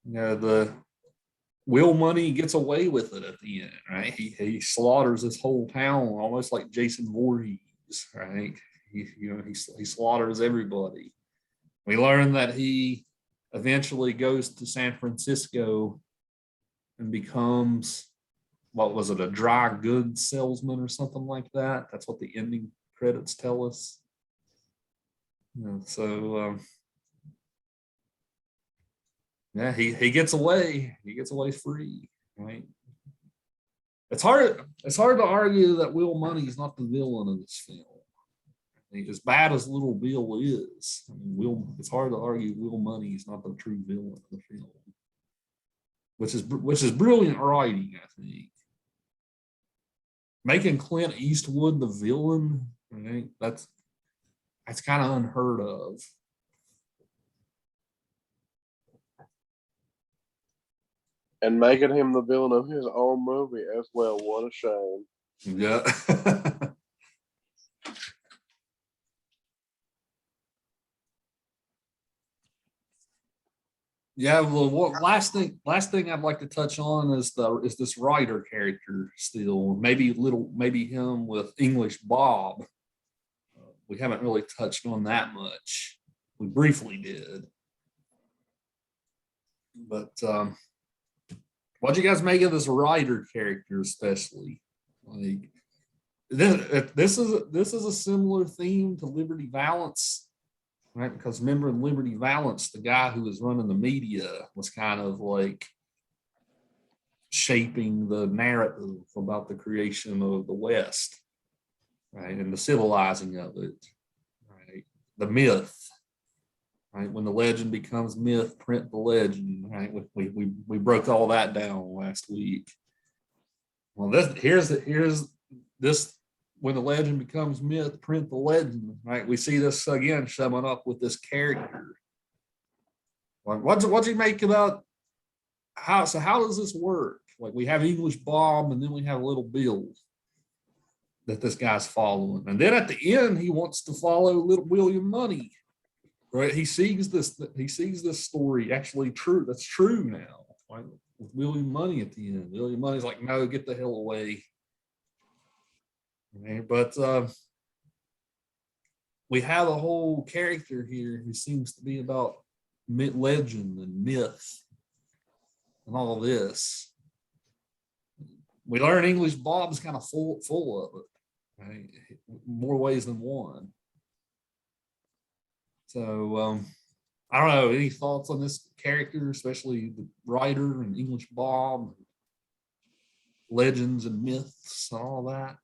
The Will Money gets away with it at the end, right? He slaughters this whole town almost like Jason Voorhees, right? He slaughters everybody. We learn that he eventually goes to San Francisco and becomes, what was it, a dry goods salesman or something like that. That's what the ending credits tell us. Yeah, he gets away. He gets away free, right? It's hard to argue that Will Money is not the villain of this film. I mean, as bad as Little Bill is, I mean, it's hard to argue Will Money is not the true villain of the film, which is brilliant writing, I think. Making Clint Eastwood the villain, right? That's kind of unheard of. And making him the villain of his own movie as well. What a shame. Yeah. Yeah, well, last thing I'd like to touch on is this writer character still. Maybe him with English Bob. We haven't really touched on that much. We briefly did. But what'd you guys make of this writer character, especially? Like this is a similar theme to Liberty Valance, right? Because remember in Liberty Valance, the guy who was running the media was kind of like shaping the narrative about the creation of the West, right? And the civilizing of it, right? The myth, right? When the legend becomes myth, print the legend, right? We broke all that down last week. Well, here's this when the legend becomes myth, print the legend, right? We see this again showing up with this character. What'd you make about how does this work? Like we have English Bob and then we have Little Bill that this guy's following. And then at the end, he wants to follow Little William Money. Right? He sees this story actually true. That's true now. Right? With William Money at the end. William Money's like, no, get the hell away. Okay, but we have a whole character here who seems to be about legend and myth and all of this. We learn English Bob's kind of full of it, right? More ways than one. So I don't know. Any thoughts on this character, especially the writer and English Bob, legends and myths, and all that?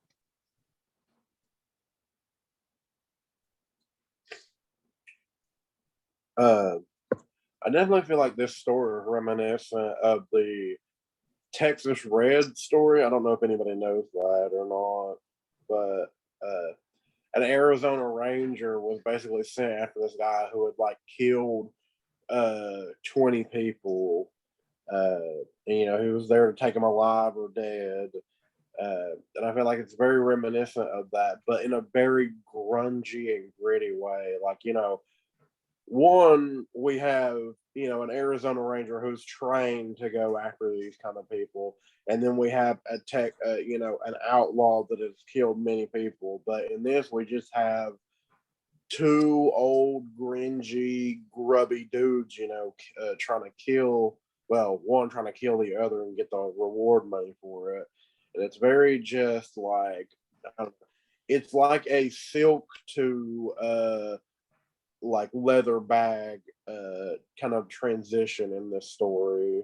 I definitely feel like this story is reminiscent of the Texas Red story. I don't know if anybody knows that or not, but an Arizona Ranger was basically sent after this guy who had like killed 20 people. And, you know, he was there to take them alive or dead. And I feel like it's very reminiscent of that, but in a very grungy and gritty way. Like, you know, one, we have, you know, an Arizona Ranger who's trained to go after these kind of people. And then we have you know, an outlaw that has killed many people. But in this, we just have two old, gringy, grubby dudes, you know, trying to kill, well, one trying to kill the other and get the reward money for it. And it's very just like, it's like a silk to, like leather bag kind of transition in this story.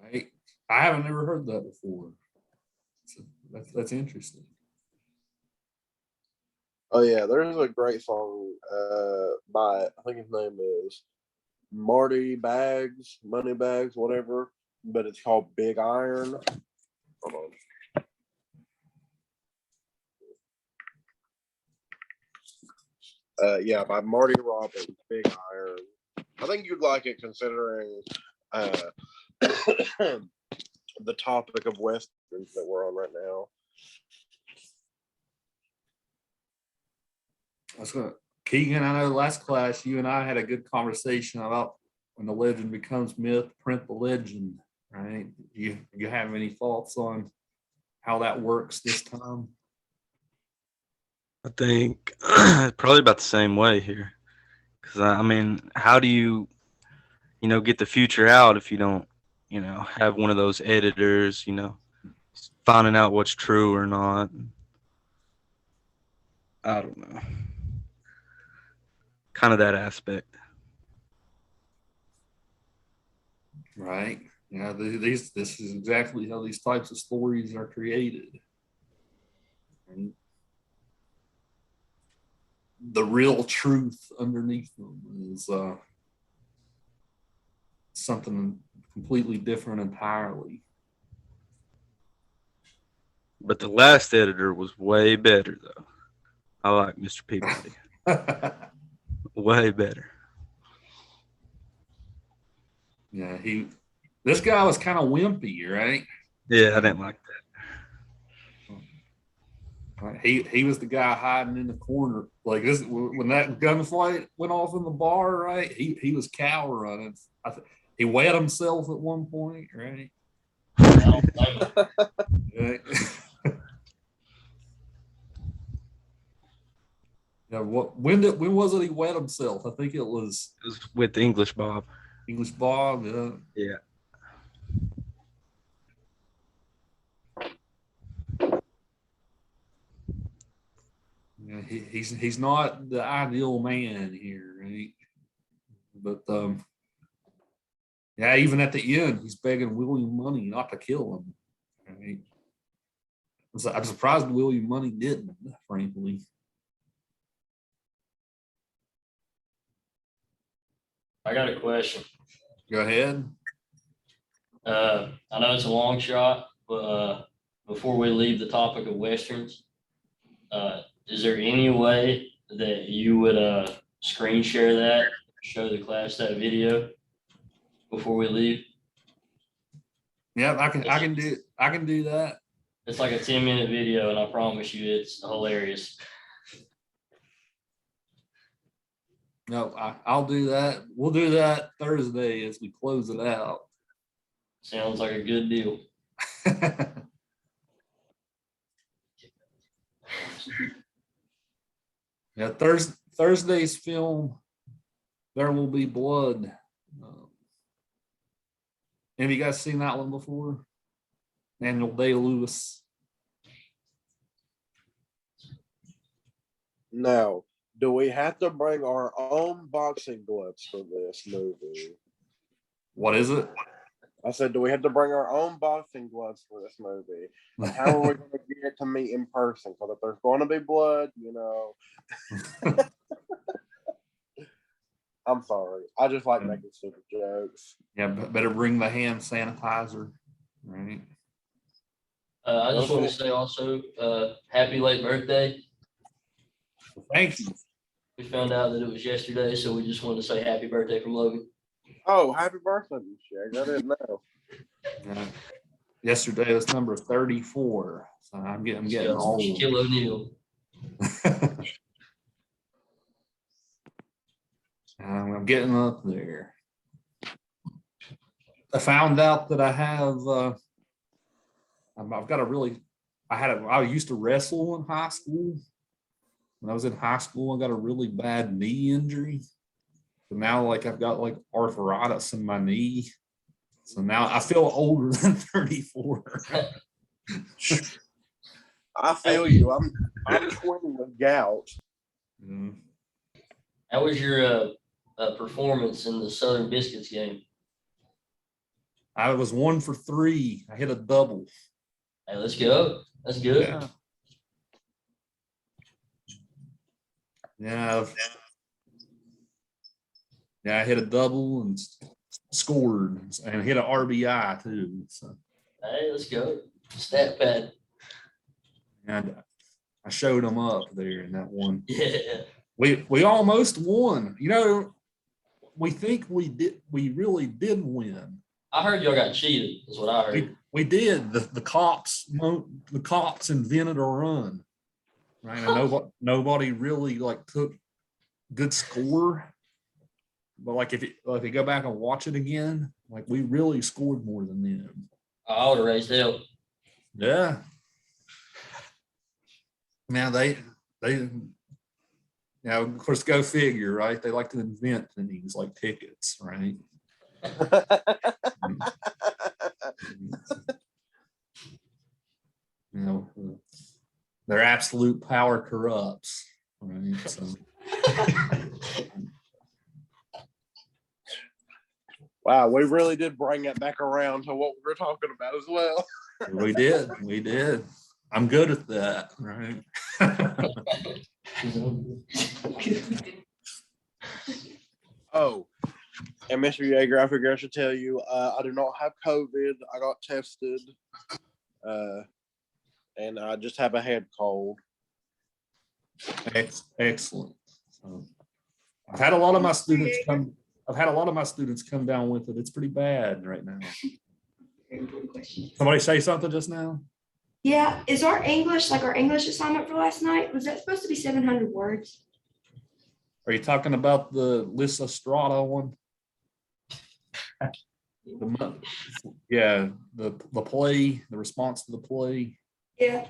Right. I haven't never heard that before. So that's interesting. Oh yeah, there's a great song by, I think his name is Marty Bags, Money Bags, whatever, but it's called Big Iron. Hold on. Yeah, by Marty Robbins, Big Iron. I think you'd like it considering the topic of westerns that we're on right now. That's good. Keegan, I know last class you and I had a good conversation about when the legend becomes myth, print the legend, right? You have any thoughts on how that works this time? I think probably about the same way here. Because I mean, how do you get the future out if you don't, have one of those editors, finding out what's true or not. I don't know. Kind of that aspect. Right. Yeah, this is exactly how these types of stories are created. And the real truth underneath them is something completely different entirely. But the last editor was way better, though. I like Mr. Peabody. Way better. Yeah, this guy was kind of wimpy, right? Yeah, I didn't like Right. He was the guy hiding in the corner. Like this when that gunfight went off in the bar, right? He was cow running. He wet himself at one point, right? I don't blame him. Right. Yeah, when was it he wet himself? I think it was It was with English Bob. English Bob. Yeah. Yeah, he's not the ideal man here, right? But yeah, even at the end, he's begging William Money not to kill him. Right? I'm surprised William Money didn't, frankly. I got a question. Go ahead. I know it's a long shot, but before we leave the topic of westerns, is there any way that you would screen share that, show the class that video before we leave? Yeah, I can do that. It's like a 10-minute video, and I promise you, it's hilarious. No, I'll do that. We'll do that Thursday as we close it out. Sounds like a good deal. Yeah, Thursday's film, There Will Be Blood. Have you guys seen that one before? Daniel Day-Lewis. Now, do we have to bring our own boxing gloves for this movie? What is it? I said, do we have to bring our own boxing gloves for this movie? Like, how are we going to get to meet in person? Because if there's going to be blood, I'm sorry. I just like making stupid jokes. Yeah, better bring the hand sanitizer, right? I just want to say also, happy late birthday. Thank you. We found out that it was yesterday, so we just wanted to say happy birthday from Logan. Oh, happy birthday, Shag. I didn't know. Yesterday was number 34, so I'm getting old. Shaquille O'Neal. I'm getting up there. I found out that I have. I've got a really. I used to wrestle in high school. When I was in high school, I got a really bad knee injury. So now, like, I've got like arthritis in my knee. So now I feel older than 34. I feel you. I'm 20 with gout. Mm. How was your performance in the Southern Biscuits game? I was 1 for 3. I hit a double. Hey, let's go. That's good. Yeah. Yeah. Yeah, I hit a double and scored and hit an RBI too. So, Hey, let's go. Stat pad. and I showed them up there in that one. Yeah. We almost won. You know, we think we really did win. I heard y'all got cheated, is what I heard. We did. The cops invented a run. Right. And nobody really like took good score. But like if you go back and watch it again, like we really scored more than them. I would have raised hell. Yeah. Now they of course, go figure, right? They like to invent things like tickets, right? You know, their absolute power corrupts, right? So. Wow, we really did bring it back around to what we were talking about as well. We did. I'm good at that, right? Oh, and Mr. Yeager, I figure I should tell you, I do not have COVID. I got tested, and I just have a head cold. Excellent. So, I've had a lot of my students come down with it. It's pretty bad right now. Very important question. Somebody say something just now? Yeah, is our English, like our English assignment for last night, was that supposed to be 700 words? Are you talking about the Lissa Strada one? Yeah, the play, the response to the play. Yeah,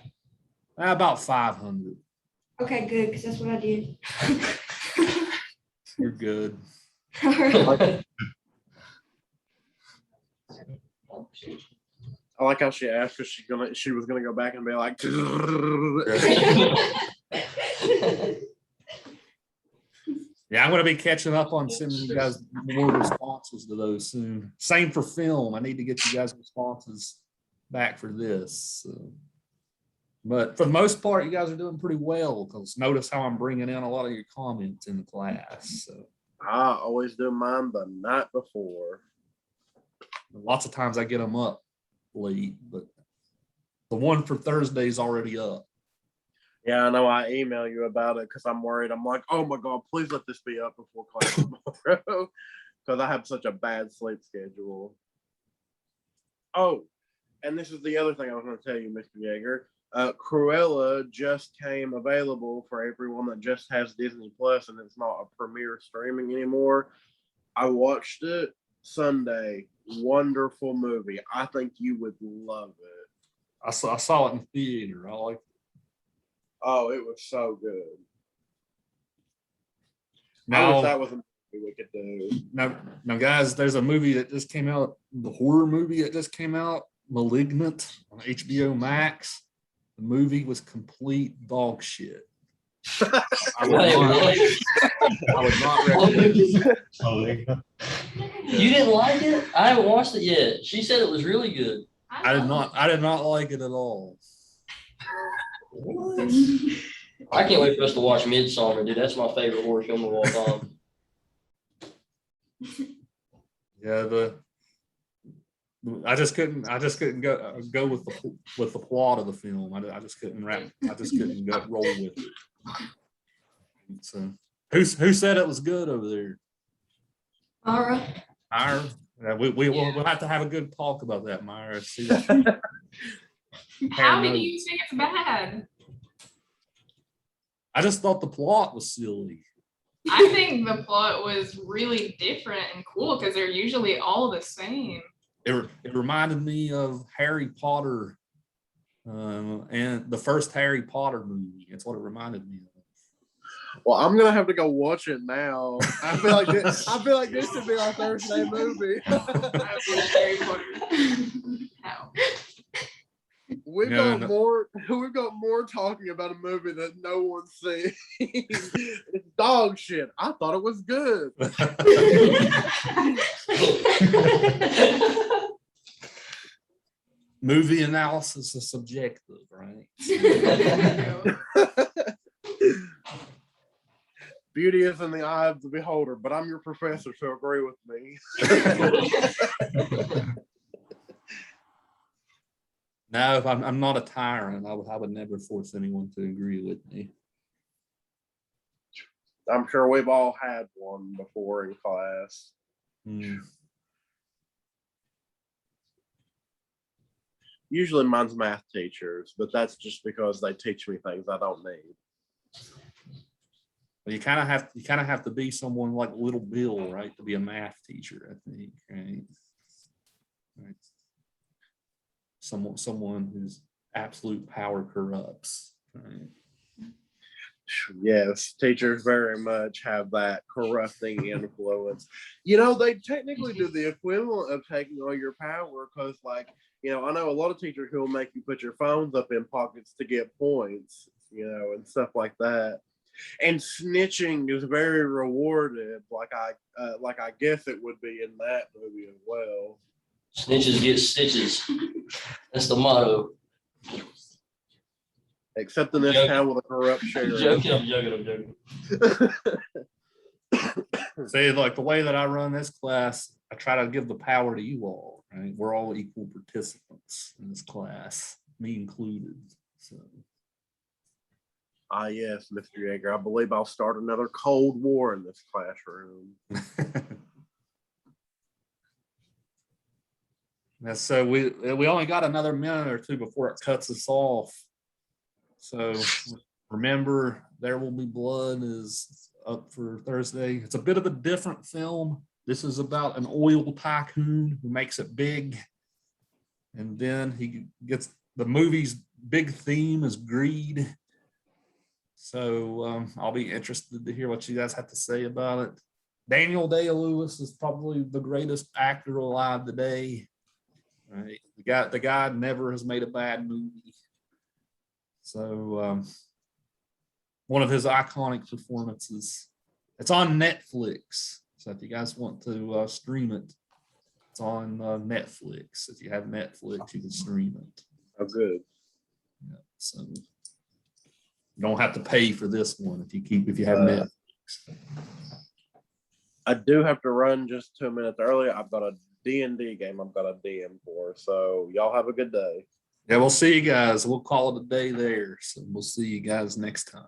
About 500. okay, good, because that's what I did. You're good. All right. I like how she asked if she was gonna go back and be like, Yeah, I'm going to be catching up on sending you guys more responses to those soon. Same for film. I need to get you guys responses back for this. So. But for the most part, you guys are doing pretty well because notice how I'm bringing in a lot of your comments in the class. So. I always do mine the night before. Lots of times I get them up late, but the one for Thursday is already up. Yeah, I know. I email you about it because I'm worried. I'm like, oh my God, please let this be up before class tomorrow because I have such a bad sleep schedule. Oh, and this is the other thing I was going to tell you, Mr. Yeager. Cruella just came available for everyone that just has Disney Plus, and it's not a premiere streaming anymore. I watched it Sunday. Wonderful movie. I think you would love it. I saw it in theater. I like it. Oh, it was so good. I Now, wish that was a movie we could do. now, guys, there's a movie that just came out, the horror movie that just came out, Malignant on HBO Max. The movie was complete dog shit. I would not recommend it. You didn't like it? I haven't watched it yet. She said it was really good. I did not like it at all. I can't wait for us to watch Midsummer, dude. That's my favorite horror film of all time. Yeah, I just couldn't go with the plot of the film. I just couldn't go roll with it. So who said it was good over there? Myra. Myra? Yeah, we'll have to have a good talk about that, Myra. See, How did you say it's bad? I just thought the plot was silly. I think the plot was really different and cool because they're usually all the same. It reminded me of Harry Potter and the first Harry Potter movie. That's what it reminded me of. Well, I'm gonna have to go watch it now. I feel like this should be our Thursday movie. I love Harry Potter. How? We've got more talking about a movie that no one's seen. It's dog shit. I thought it was good. movie analysis is subjective, right? Beauty is in the eye of the beholder, but I'm your professor, so agree with me. No, if I'm not a tyrant. I would never force anyone to agree with me. I'm sure we've all had one before in class. Hmm. Usually mine's math teachers, but that's just because they teach me things I don't need. But you kind of have to be someone like Little Bill, right, to be a math teacher, I think, right? Right. Someone whose absolute power corrupts, right? Yes, teachers very much have that corrupting influence. You know, they technically do the equivalent of taking all your power because, like, you know, I know a lot of teachers who will make you put your phones up in pockets to get points, you know, and stuff like that. And snitching is very rewarded, like I guess it would be in that movie as well. Snitches get stitches. That's the motto. Except in this town with a corrupt I'm sheriff. joking, I'm joking. Say, like, the way that I run this class, I try to give the power to you all, right? We're all equal participants in this class, me included. So Ah, yes, Mr. Yeager. I believe I'll start another Cold War in this classroom. and so we only got another minute or two before it cuts us off. So remember, There Will Be Blood is up for Thursday. It's a bit of a different film. This is about an oil tycoon who makes it big. And then he gets the movie's big theme is greed. So I'll be interested to hear what you guys have to say about it. Daniel Day-Lewis is probably the greatest actor alive today. Right? The guy never has made a bad movie. So one of his iconic performances. It's on Netflix. So if you guys want to stream it, it's on Netflix. If you have Netflix, you can stream it. Oh, good. Yeah, so you don't have to pay for this one if you have Netflix. I do have to run just 2 minutes early. I've got a D&D game I've got a DM for. So y'all have a good day. Yeah, we'll see you guys. We'll call it a day there. So we'll see you guys next time.